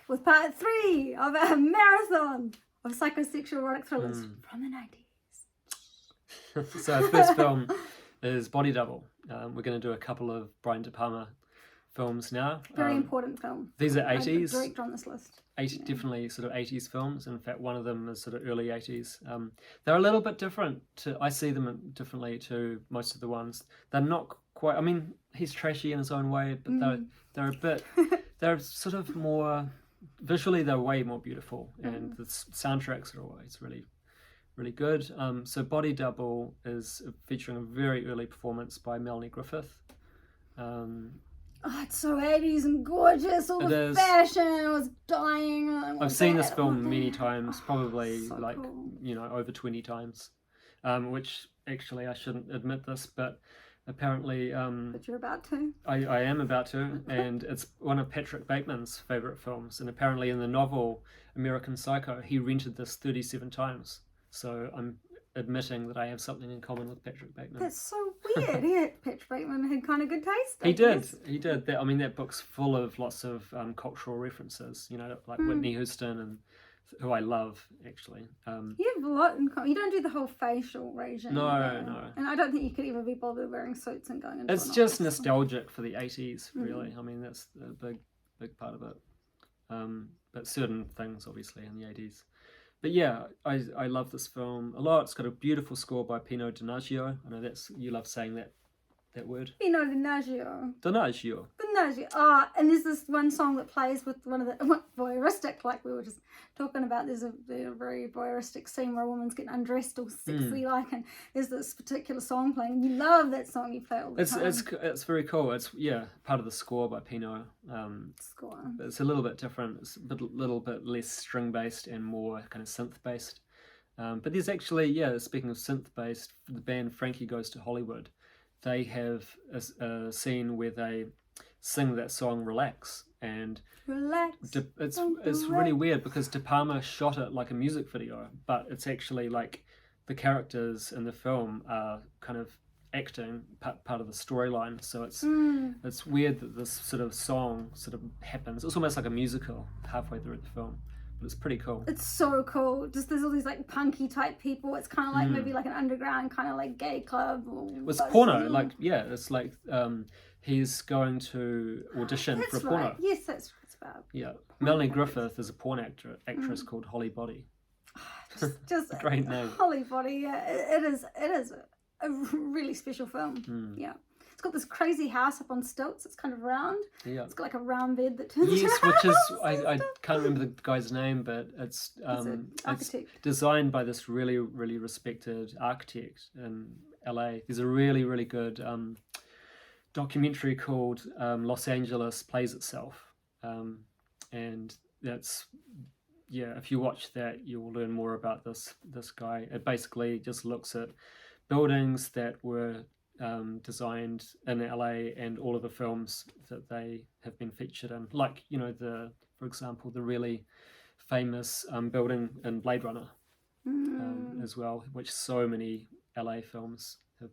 with part 3 of a marathon of psychosexual erotic thrillers from the 90s. So our first film is Body Double. We're going to do a couple of Brian De Palma films now. Very important film. These are 80s. Direct on this list. Definitely sort of 80s films. In fact, one of them is sort of early 80s. They're a little bit different. I see them differently to most of the ones. They're not quite. I mean, he's trashy in his own way, but they're a bit. They're sort of more visually. They're way more beautiful, and the soundtracks are always really, really good. So Body Double is featuring a very early performance by Melanie Griffith. Oh, it's so 80s and gorgeous. All the fashion. I was dying. I've seen this film many times, probably so cool. Over 20 times. Which actually I shouldn't admit this, but apparently. But you're about to. I am about to, and it's one of Patrick Bateman's favourite films. And apparently in the novel American Psycho, he rented this 37 times. So I'm admitting that I have something in common with Patrick Bateman. That's so weird. Patrick Bateman had kind of good taste. He did. That book's full of lots of cultural references, like Whitney Houston, and who I love, actually. You have a lot in common. You don't do the whole facial regime. No. And I don't think you could ever be bothered wearing suits and going into It's just nostalgic for the 80s, really. I mean, that's a big part of it. But certain things, obviously, in the 80s. But yeah, I love this film a lot. It's got a beautiful score by Pino Donaggio. I know you love saying that word. Pino Donaggio. Donaggio. And there's this one song that plays with one of the voyeuristic, like we were just talking about. There's a very voyeuristic scene where a woman's getting undressed all sexy like, and there's this particular song playing, and you love that song. You play it all the time. It's very cool. It's part of the score by Pino. It's a little bit different. It's a little bit less string based and more kind of synth based. But there's actually speaking of synth based, the band Frankie Goes to Hollywood. They have a scene where they sing that song "Relax," and it's really weird because De Palma shot it like a music video, but it's actually like the characters in the film are kind of acting part of the storyline. So it's weird that this sort of song sort of happens. It's almost like a musical halfway through the film. But it's pretty cool. It's so cool. Just there's all these like punky type people. It's kind of like maybe like an underground kind of like gay club. It's porno. It's like he's going to audition for a porno. Right. Yes, that's about. Yeah, Melanie Griffith is a porn actress called Holly Body. Just a great name. Holly Body. Yeah, it is a really special film. Yeah. It's got this crazy house up on stilts. It's kind of round. Yeah. It's got like a round bed that turns around. Which is I can't remember the guy's name, but it's designed by this really, really respected architect in LA. There's a really, really good documentary called Los Angeles Plays Itself. And that's if you watch that, you'll learn more about this guy. It basically just looks at buildings that were designed in LA and all of the films that they have been featured in, like for example the really famous building in Blade Runner as well, which so many LA films have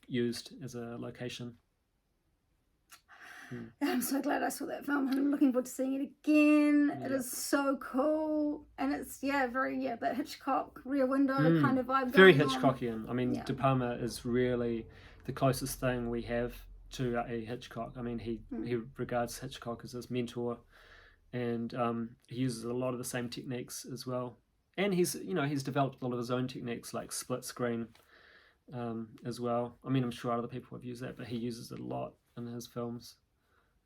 used as a location. I'm so glad I saw that film. I'm looking forward to seeing it again. It is so cool, and it's very that Hitchcock Rear Window kind of vibe. Very Hitchcockian. I mean, De Palma is really the closest thing we have to a Hitchcock. I mean, he regards Hitchcock as his mentor, and he uses a lot of the same techniques as well. And he's developed a lot of his own techniques like split screen as well. I mean, I'm sure other people have used that, but he uses it a lot in his films.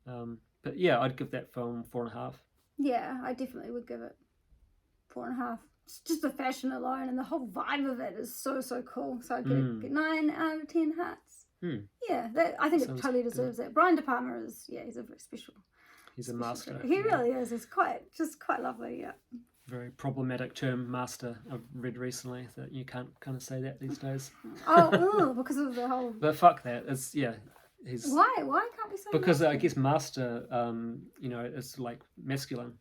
But yeah, I'd give that film 4.5. Yeah, I definitely would give it 4.5. It's just the fashion alone and the whole vibe of it is so cool. So I'd get 9 out of 10 hearts. Yeah, I think it totally deserves it. Brian De Palma is he's a very special. He's a master. He really is. He's quite lovely. Yeah. Very problematic term, master. I've read recently that you can't kind of say that these days. Because of the whole. But fuck that. It's Why can't we say? Because master? I guess master, it's like masculine.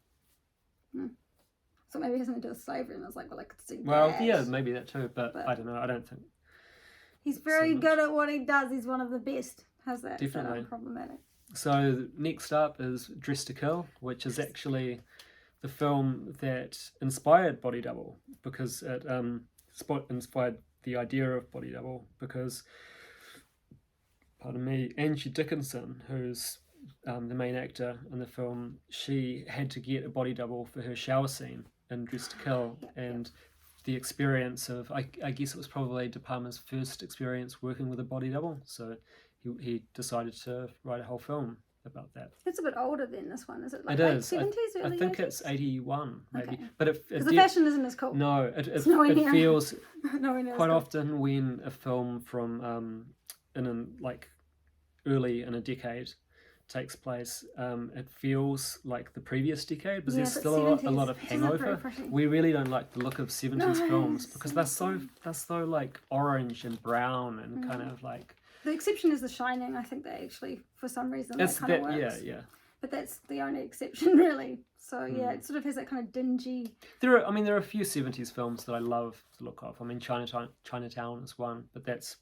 So maybe it has something to do with slavery, and I was like, well, I could see that. Well, yeah, maybe that too, but I don't know. I don't think. He's very good at what he does. He's one of the best. How's that? Definitely. Problematic. So next up is Dressed to Kill, which is actually the film that inspired Body Double, because it inspired the idea of Body Double, because, pardon me, Angie Dickinson, who's the main actor in the film, she had to get a body double for her shower scene in Dressed to Kill, and the experience of, I guess it was probably De Palma's first experience working with a body double, so he decided to write a whole film about that. It's a bit older than this one, is it? It is. 70s, early I think 80s? it's 81, maybe. Okay. But because the fashion isn't as cool. No, it feels quite cool. often when a film from like early in a decade takes place, it feels like the previous decade, but there's still a lot of hangover. We really don't like the look of 70s films because they're so like orange and brown and kind of like. The exception is The Shining. I think that actually, for some reason, that kind of works. Yeah. But that's the only exception, really. So yeah, it sort of has that kind of dingy. There are a few 70s films that I love the look of. I mean, Chinatown is one, but that's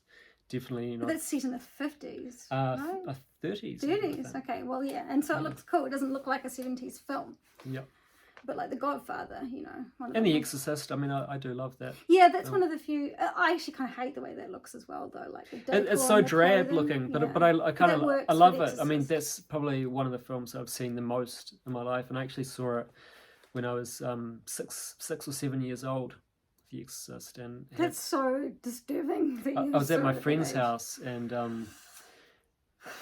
definitely not. But that's set in the 50s, right? 30s. 30s. Okay, well, yeah, and so it looks cool. It doesn't look like a 70s film. Yep. But like The Godfather, and The Exorcist. I mean, I do love that. Yeah, that's one of the few. I actually kind of hate the way that looks as well, though. Like it's so drab looking, but I kind of I love it. I mean, that's probably one of the films I've seen the most in my life, and I actually saw it when I was 6 or 7 years old. The Exorcist, and that's so disturbing. I was at my friend's house, and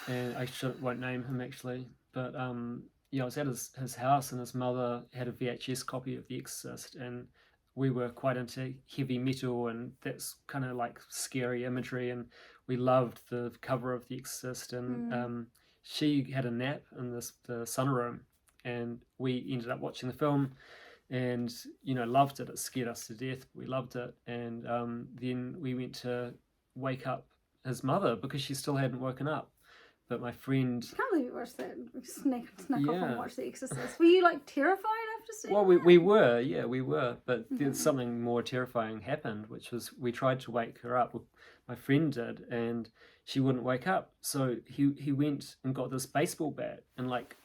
I won't name him actually, but I was at his house, and his mother had a VHS copy of The Exorcist, and we were quite into heavy metal, and that's kind of like scary imagery, and we loved the cover of The Exorcist, and she had a nap in the sunroom, and we ended up watching the film, and loved it. It scared us to death. We loved it, and then we went to wake up his mother because she still hadn't woken up. But my friend... I can't believe you watched that. Snuck off and watched The Exorcist. Were you like terrified after seeing Well, that? we were. But then something more terrifying happened, which was we tried to wake her up. My friend did, and she wouldn't wake up. So he went and got this baseball bat and like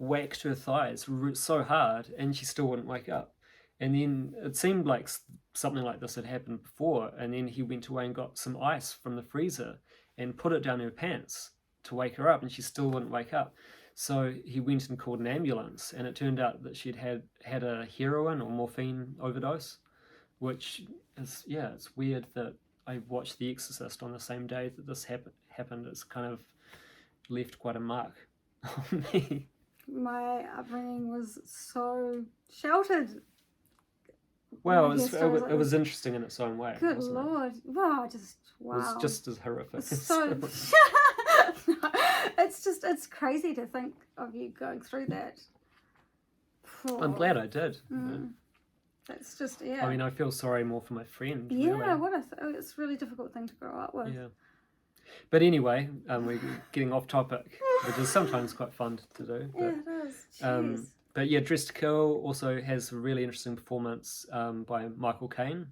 whacked her thighs so hard, and she still wouldn't wake up. And then it seemed like something like this had happened before. And then he went away and got some ice from the freezer and put it down her pants to wake her up, and she still wouldn't wake up. So he went and called an ambulance, and it turned out that she'd had a heroin or morphine overdose, which is, it's weird that I watched The Exorcist on the same day that this happened. It's kind of left quite a mark on me. My upbringing was so sheltered. Well, it was interesting in its own way. Good Lord. Wow. It was just as horrific. It's crazy to think of you going through that. I'm glad I did. That's just, I mean, I feel sorry more for my friend. Yeah, really. It's a really difficult thing to grow up with. Yeah. But anyway, we're getting off topic, which is sometimes quite fun to do. But, yeah, it is. Jeez. But yeah, Dressed to Kill also has a really interesting performance by Michael Caine.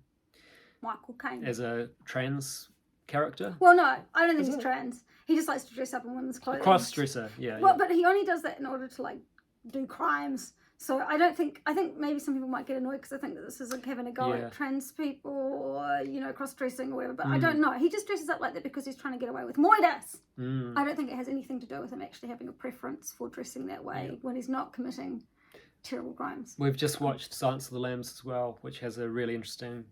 Michael Caine. As a trans character. Well, no, I don't think he's trans. He just likes to dress up in women's clothing. Cross-dresser, yeah. Well, but he only does that in order to, like, do crimes. So I think maybe some people might get annoyed because I think that this is like having a go at trans people or, cross-dressing or whatever. But I don't know. He just dresses up like that because he's trying to get away with moitas. I don't think it has anything to do with him actually having a preference for dressing that way when he's not committing terrible crimes. We've just watched Silence of the Lambs as well, which has a really interesting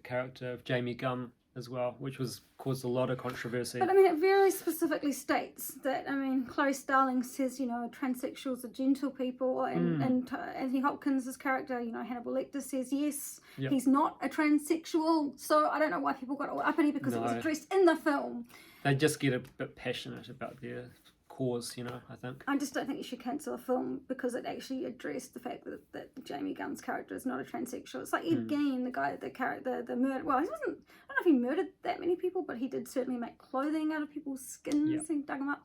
character of Jamie Gumb as well, which caused a lot of controversy. But I mean, it very specifically states that, Chloe Starling says, transsexuals are gentle people, and Anthony Hopkins' character, Hannibal Lecter says, yes, he's not a transsexual. So I don't know why people got all uppity because it was addressed in the film. They just get a bit passionate about their cause, I think. I just don't think you should cancel a film because it actually addressed the fact that Jamie Gunn's character is not a transsexual. It's like Ed Gein, the guy, the murder. Well, he wasn't. I don't know if he murdered that many people, but he did certainly make clothing out of people's skins and dug them up.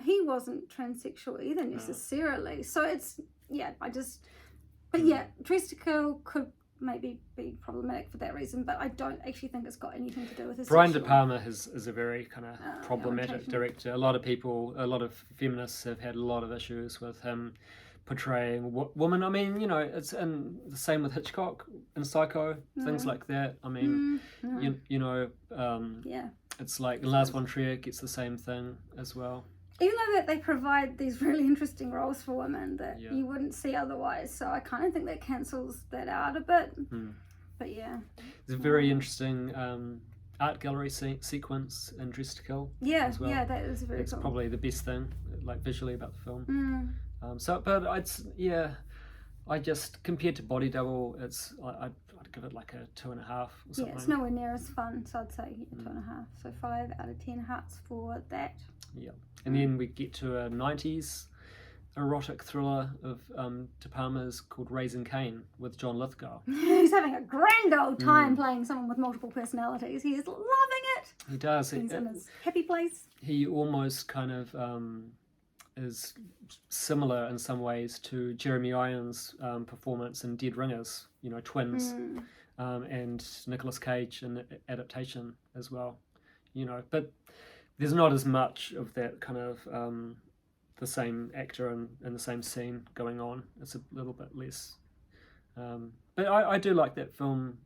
He wasn't transsexual either necessarily. So it's Dressed to Kill maybe be problematic for that reason, but I don't actually think it's got anything to do with his Brian De sexual... Palma is a very kind of problematic director. A lot of feminists have had a lot of issues with him portraying women. I mean, it's in the same with Hitchcock and Psycho, things like that. I mean, it's like Lars von Trier gets the same thing as well. Even though that they provide these really interesting roles for women that you wouldn't see otherwise, so I kind of think that cancels that out a bit. But yeah, it's a very interesting art gallery sequence in Dressed to Kill. As well. Yeah, that is very. It's cool. Probably the best thing, like visually, about the film. I just compared to Body Double, I'd give it like a 2.5 or something. Yeah, it's nowhere near as fun, so I'd say 2.5. So 5 out of 10 hearts for that. Yeah, and then we get to a 90's erotic thriller of De Palma's called Raisin with John Lithgow. He's having a grand old time playing someone with multiple personalities. He is loving it. He does. He's in his happy place. He almost kind of is similar in some ways to Jeremy Irons' performance in Dead Ringers, twins, and Nicolas Cage in Adaptation as well, but there's not as much of that kind of the same actor in the same scene going on. It's a little bit less. But I do like that film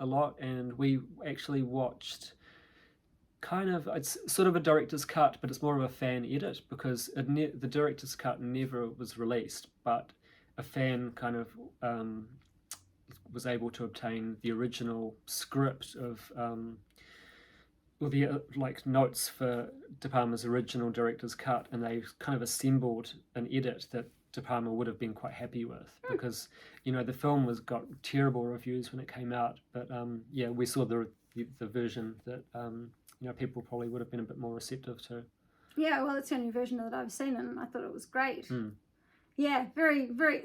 a lot, and we actually watched it's sort of a director's cut, but it's more of a fan edit because the director's cut never was released, but a fan kind of was able to obtain the original script of the notes for De Palma's original director's cut, and they kind of assembled an edit that De Palma would have been quite happy with because the film got terrible reviews when it came out, but we saw the version that people probably would have been a bit more receptive to. Yeah, well, it's the only version that I've seen, and I thought it was great. Yeah, very, very,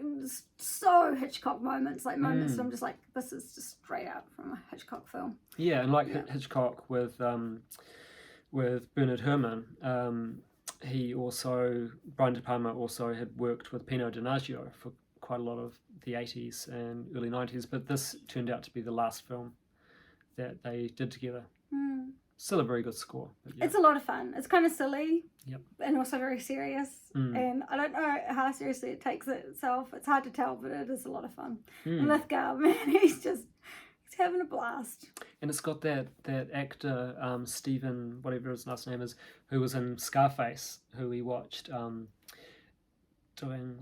so Hitchcock moments that I'm just like, this is just straight out from a Hitchcock film. Yeah, and Hitchcock with Bernard Herrmann, Brian De Palma also had worked with Pino Donaggio for quite a lot of the 80's and early 90's, but this turned out to be the last film that they did together. Still a very good score. It's a lot of fun. It's kind of silly, and also very serious. And I don't know how seriously it takes itself. It's hard to tell, but it is a lot of fun. And Lithgow, man, he's having a blast. And it's got that actor, Stephen, whatever his last name is, who was in Scarface, who we watched doing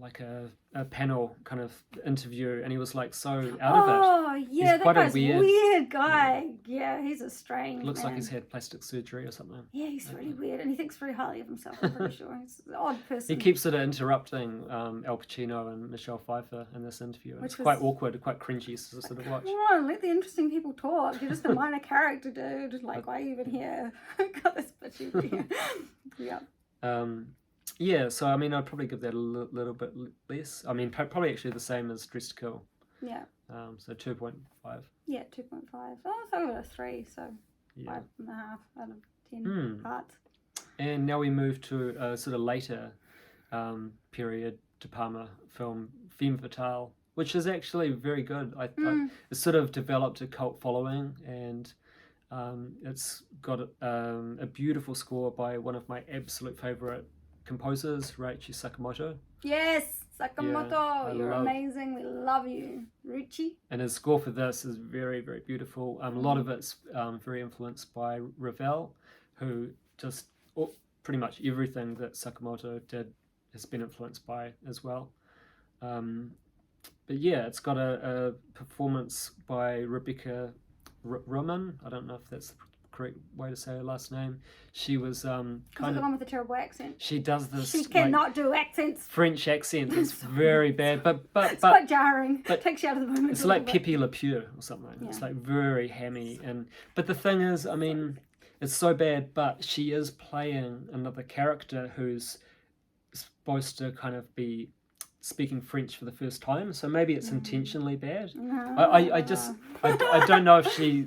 like a panel kind of interview, and he was like so out of it. Oh yeah, he's that guy's a weird guy. Yeah, he's a strange looks man. like he's had plastic surgery or something. Yeah, he's really weird, and he thinks very highly of himself. I'm pretty sure he's an odd person. He keeps interrupting Al Pacino and Michelle Pfeiffer in this interview. It's quite awkward, quite cringy to sort of watch. Come on, let the interesting people talk. You're just a minor character, dude. Like, why are you even here? Got this bitchy here. Yeah. Yeah, so I mean, I'd probably give that a little bit less. I mean, probably actually the same as Dressed to Kill. Yeah. So 2.5. Yeah, 2.5. Oh, so I got a 3, so 5.5 out of 10 parts. And now we move to a sort of later period De Palma film, Femme Fatale, which is actually very good. It's sort of developed a cult following, and it's got a beautiful score by one of my absolute favourite composers, Ryuichi Sakamoto. Yes, Sakamoto, you're amazing. We love you, Ryuichi. And his score for this is very, very beautiful. A lot of it's very influenced by Ravel, who just pretty much everything that Sakamoto did has been influenced by as well. But yeah, it's got a performance by Rebecca Roman. I don't know if that's the correct way to say her last name. She was kind of the one with the terrible accent. She does this. She cannot do accents. French accent. It's very bad, but it's quite jarring. But takes you out of the moment. It's like Pepe Le Pew or something. Yeah. It's like very hammy, but the thing is, I mean, it's so bad. But she is playing another character who's supposed to kind of be speaking French for the first time. So maybe it's intentionally bad. No. I don't know if she.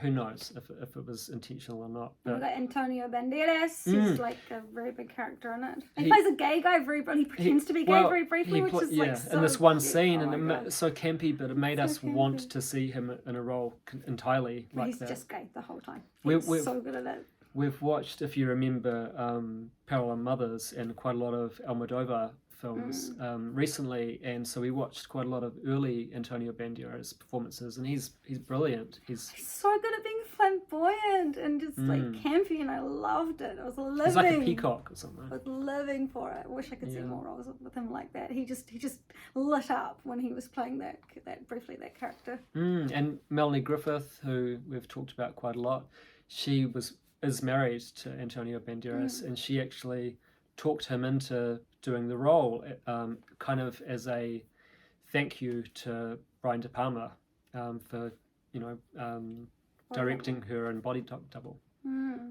who knows if it was intentional or not. But we've got Antonio Banderas, who's like a very big character in it. He plays a gay guy he pretends to be gay very briefly, which is like so... in this one scene, and it's so campy, but it made us want to see him in a role entirely like he's that. He's just gay the whole time. He's so good at it. We've watched, if you remember, Parallel Mothers and quite a lot of Almodovar films recently, and so we watched quite a lot of early Antonio Banderas performances, and he's brilliant. He's so good at being flamboyant and just like campy, and I loved it. I was living. He's like a peacock or something. I was living for it. I wish I could see more roles with him like that. He just lit up when he was playing that character. And Melanie Griffith, who we've talked about quite a lot, she is married to Antonio Banderas, and she actually talked him into doing the role, kind of as a thank you to Brian De Palma for directing her in Body Double.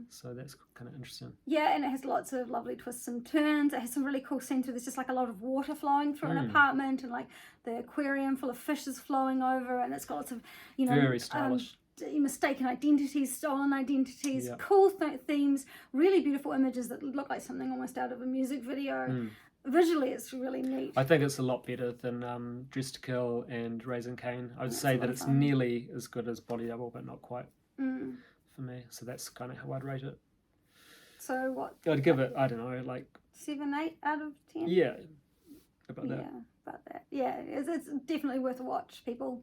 So that's kind of interesting. Yeah, and it has lots of lovely twists and turns. It has some really cool scenes where there's just like a lot of water flowing through an apartment, and like the aquarium full of fishes flowing over, and it's got lots of very stylish. Mistaken identities, stolen identities, cool themes, really beautiful images that look like something almost out of a music video. Visually, it's really neat. I think it's a lot better than Dress to Kill and Raisin Cane. I would say that it's nearly as good as Body Double, but not quite for me. So that's kind of how I'd rate it. So what? I'd give it, I don't know, like 7, 8 out of 10. Yeah, about that. Yeah, about that. Yeah, it's definitely worth a watch, people.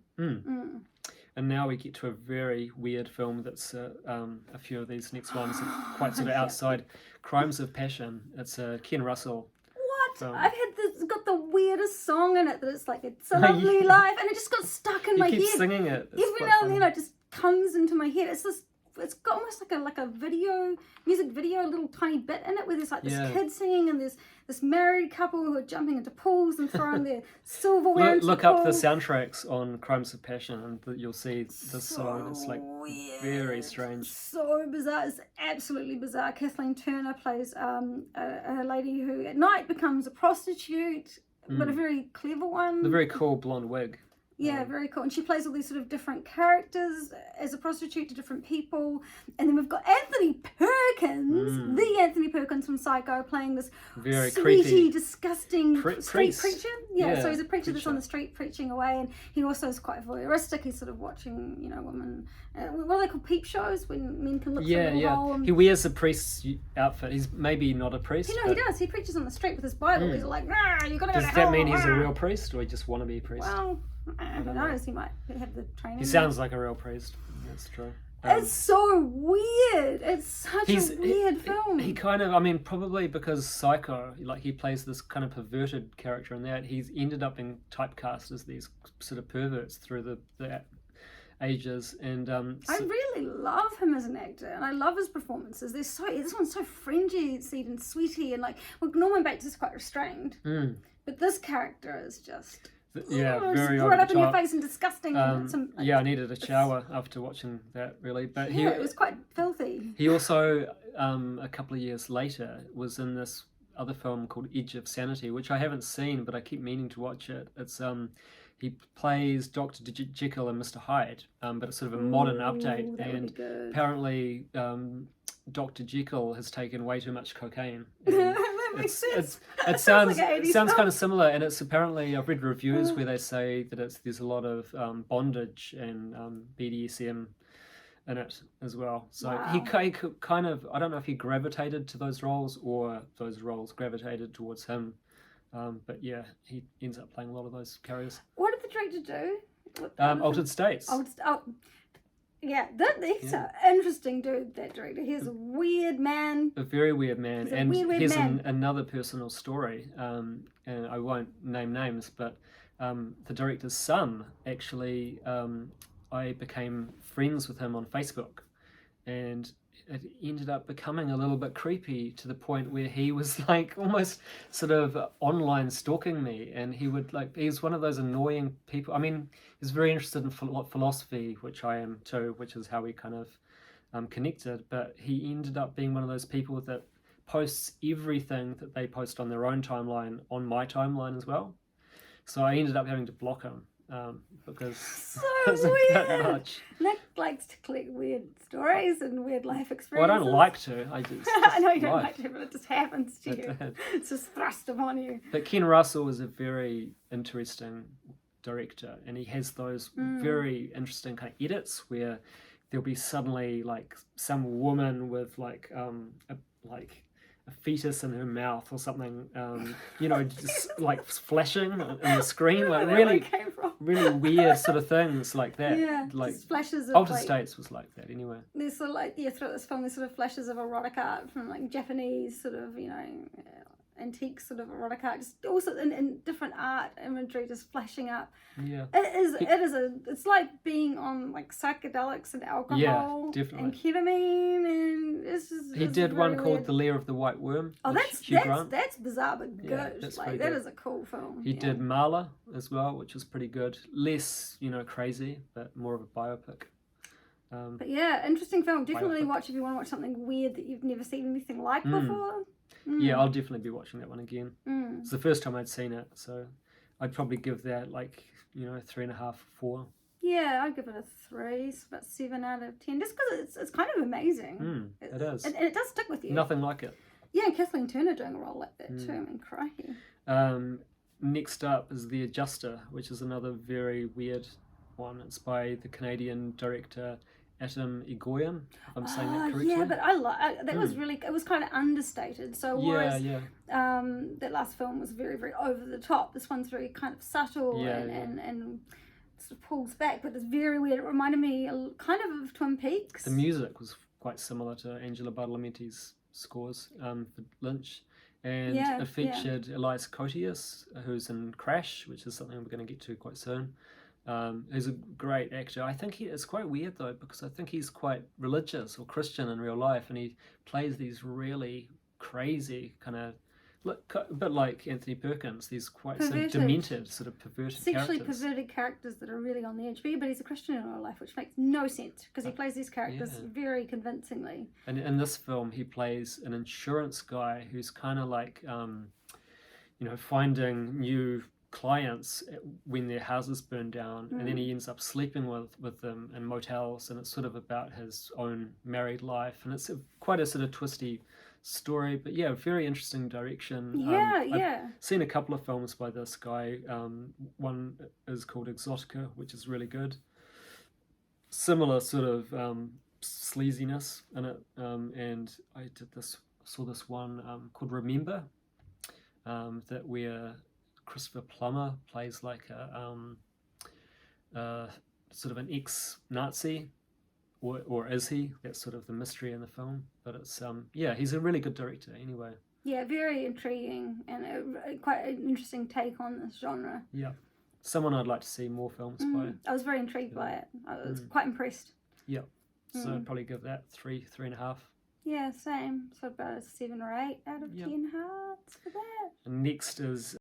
And now we get to a very weird film that's a few of these next ones are quite sort of outside. Crimes of Passion. It's a Ken Russell. What? Film. I've had this, got the weirdest song in it that it's like, it's a lovely life, and it just got stuck in my head. You keep singing it. Every now and then it just comes into my head. It's got almost like a music video, a little tiny bit in it where there's like this kid singing, and there's this married couple who are jumping into pools and throwing their silverware into look the pool. up the soundtracks on Crimes of Passion, and you'll see this song. It's like weird. Very strange. So bizarre. It's absolutely bizarre. Kathleen Turner plays a lady who at night becomes a prostitute, but a very clever one. The very cool blonde wig. Yeah, very cool. And she plays all these sort of different characters as a prostitute to different people. And then we've got Anthony Perkins, the Anthony Perkins from Psycho, playing this very sweetie, creepy, street priest. preacher. Yeah, so he's a preacher that's on the street preaching away. And he also is quite voyeuristic. He's sort of watching, women. What are they called? Peep shows, when men can look through the hole. And... He wears a priest's outfit. He's maybe not a priest. He does. He preaches on the street with his Bible. He's like, nah, you've got to go to hell. Does that mean he's a real priest, or he just want to be a priest? Well... Who knows? He might have the training. He sounds like a real priest. That's true. It's so weird. It's such a weird film. He kind of, probably because Psycho, like he plays this kind of perverted character in that, he's ended up being typecast as these sort of perverts through the ages. And I really love him as an actor, and I love his performances. This one's so frenzied and sweetie, and like, well, Norman Bates is quite restrained, but this character is just... very right up in your face and disgusting. I needed a shower after watching that, really. But it was quite filthy. He also, a couple of years later, was in this other film called Edge of Sanity, which I haven't seen, but I keep meaning to watch it. It's he plays Dr. Jekyll and Mr. Hyde, but it's sort of a modern update. And apparently, Dr. Jekyll has taken way too much cocaine. That makes sense. It sounds kind of similar, and it's apparently, I've read reviews where they say that there's a lot of bondage and BDSM in it as well. So he kind of, I don't know if he gravitated to those roles or those roles gravitated towards him. But yeah, he ends up playing a lot of those characters. What did the director do? Altered States. Yeah, he's an interesting dude, that director. He's a weird man. A very weird man. And here's another personal story, and I won't name names, but the director's son, actually, I became friends with him on Facebook, and it ended up becoming a little bit creepy to the point where he was like almost sort of online stalking me, and he's one of those annoying people. He's very interested in philosophy, which I am too, which is how we kind of connected, but he ended up being one of those people that posts everything that they post on their own timeline on my timeline as well. So I ended up having to block him because so weird. That much. likes to collect weird stories and weird life experiences. Well, I don't like to. I just I know you don't life. like to, but it just happens to you. It's just thrust upon you. But Ken Russell is a very interesting director, and he has those very interesting kind of edits where there'll be suddenly like some woman with like a fetus in her mouth or something, just like flashing on the screen, like really weird sort of things like that. Yeah, like just flashes of Altered States was like that anyway. There's sort of throughout this film, there's sort of flashes of erotic art from like Japanese sort of antique sort of erotic art, just also in different art imagery just flashing up. Yeah, it's like being on like psychedelics and alcohol and ketamine, and he did one weird. called The Lair of the White Worm. Oh, that's bizarre but good. Yeah, that's like that is a cool film. He did Marla as well, which was pretty good. Less crazy, but more of a biopic. But yeah, interesting film. Definitely watch if you want to watch something weird that you've never seen anything like before. Yeah, I'll definitely be watching that one again. It's the first time I'd seen it, so I'd probably give that 3.5, 4. Yeah, I'd give it a 3. It's about 7 out of 10, just because it's kind of amazing. It is, and it does stick with you. Nothing like it. Yeah, and Kathleen Turner doing a role like that too. I mean, crikey. Next up is The Adjuster, which is another very weird one. It's by the Canadian director Atom Egoyan, if I'm saying that correctly. Yeah, but I like that. Was really, it was kind of understated. So whereas that last film was very, very over the top, this one's very kind of subtle and sort of pulls back, but it's very weird. It reminded me kind of Twin Peaks. The music was quite similar to Angela Badalamenti's scores for Lynch, and it featured Elias Koteas, who's in Crash, which is something we're going to get to quite soon. He's a great actor. I think it's quite weird though, because I think he's quite religious or Christian in real life, and he plays these really crazy kind of, a bit like Anthony Perkins, these quite sort of demented, sort of perverted sexually perverted characters that are really on the edge. But he's a Christian in real life, which makes no sense because he plays these characters very convincingly. And in this film, he plays an insurance guy who's kind of like, finding new clients when their houses burn down, and then he ends up sleeping with them in motels, and it's sort of about his own married life, and it's quite a sort of twisty story, but very interesting direction. I've seen a couple of films by this guy. One is called Exotica, which is really good. Similar sort of sleaziness in it, and I saw this one called Remember, that where Christopher Plummer plays like a sort of an ex-Nazi, or is he? That's sort of the mystery in the film. But it's he's a really good director anyway. Yeah, very intriguing and quite an interesting take on this genre. Yeah, someone I'd like to see more films by. I was very intrigued by it. I was quite impressed. Yeah, so I'd probably give that 3.5. Yeah, same. So about a 7 or 8 out of 10 hearts for that. And next is